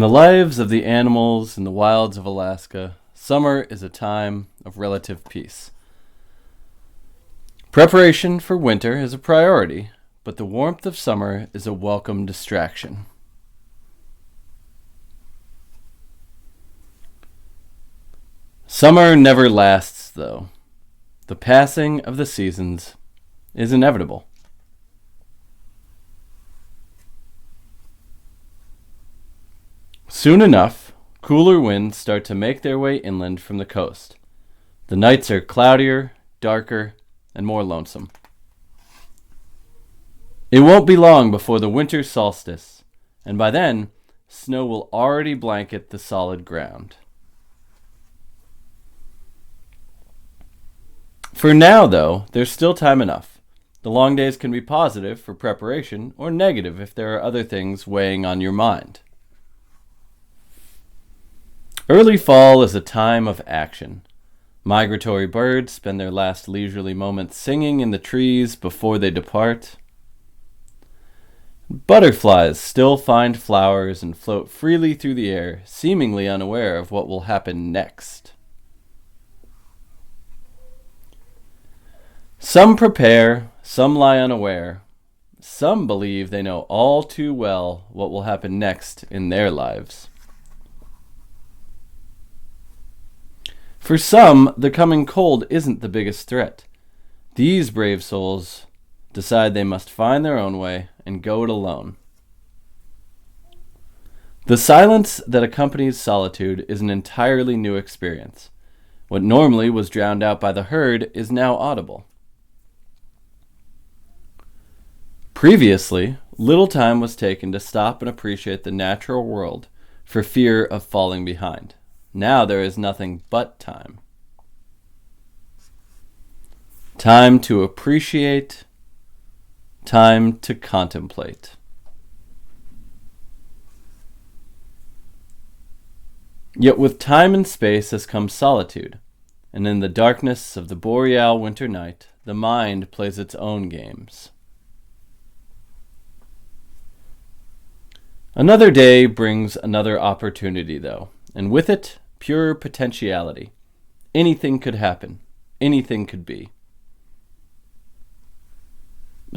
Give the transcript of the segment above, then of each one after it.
the lives of the animals in the wilds of Alaska, summer is a time of relative peace. Preparation for winter is a priority, but the warmth of summer is a welcome distraction. Summer never lasts, though. The passing of the seasons is inevitable. Soon enough, cooler winds start to make their way inland from the coast. The nights are cloudier, darker, and more lonesome. It won't be long before the winter solstice, and by then, snow will already blanket the solid ground. For now, though, there's still time enough. The long days can be positive for preparation or negative if there are other things weighing on your mind. Early fall is a time of action. Migratory birds spend their last leisurely moments singing in the trees before they depart. Butterflies still find flowers and float freely through the air, seemingly unaware of what will happen next. Some prepare, some lie unaware. Some believe they know all too well what will happen next in their lives. For some, the coming cold isn't the biggest threat. These brave souls decide they must find their own way and go it alone. The silence that accompanies solitude is an entirely new experience. What normally was drowned out by the herd is now audible. Previously, little time was taken to stop and appreciate the natural world for fear of falling behind. Now there is nothing but time. Time to appreciate, time to contemplate. Yet with time and space has come solitude, and in the darkness of the boreal winter night, the mind plays its own games. Another day brings another opportunity, though, and with it, pure potentiality. Anything could happen. Anything could be.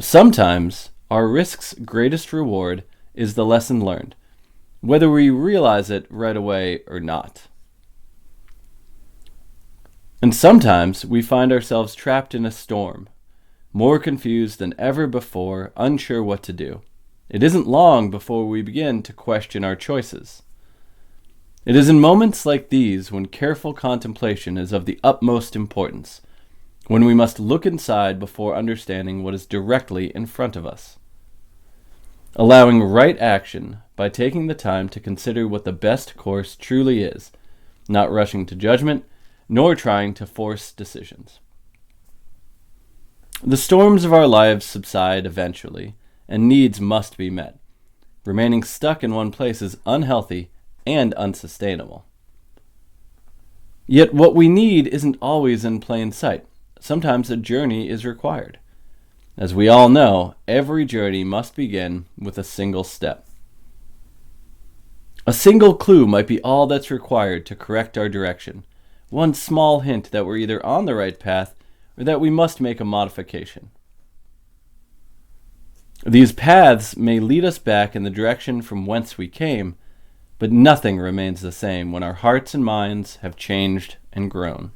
Sometimes, our risk's greatest reward is the lesson learned, whether we realize it right away or not. And sometimes we find ourselves trapped in a storm, more confused than ever before, unsure what to do. It isn't long before we begin to question our choices. It is in moments like these when careful contemplation is of the utmost importance, when we must look inside before understanding what is directly in front of us. Allowing right action by taking the time to consider what the best course truly is, not rushing to judgment, nor trying to force decisions. The storms of our lives subside eventually, and needs must be met. Remaining stuck in one place is unhealthy and unsustainable. Yet what we need isn't always in plain sight. Sometimes a journey is required. As we all know, every journey must begin with a single step. A single clue might be all that's required to correct our direction. One small hint that we're either on the right path or that we must make a modification. These paths may lead us back in the direction from whence we came, but nothing remains the same when our hearts and minds have changed and grown.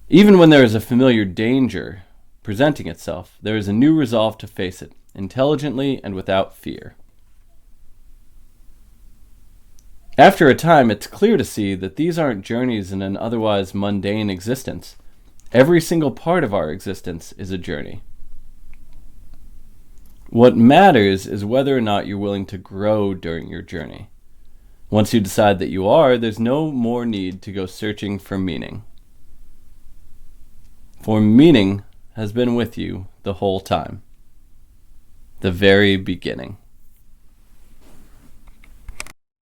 Even when there is a familiar danger presenting itself, there is a new resolve to face it, intelligently and without fear. After a time, it's clear to see that these aren't journeys in an otherwise mundane existence. Every single part of our existence is a journey. What matters is whether or not you're willing to grow during your journey. Once you decide that you are, there's no more need to go searching for meaning. For meaning has been with you the whole time. The very beginning.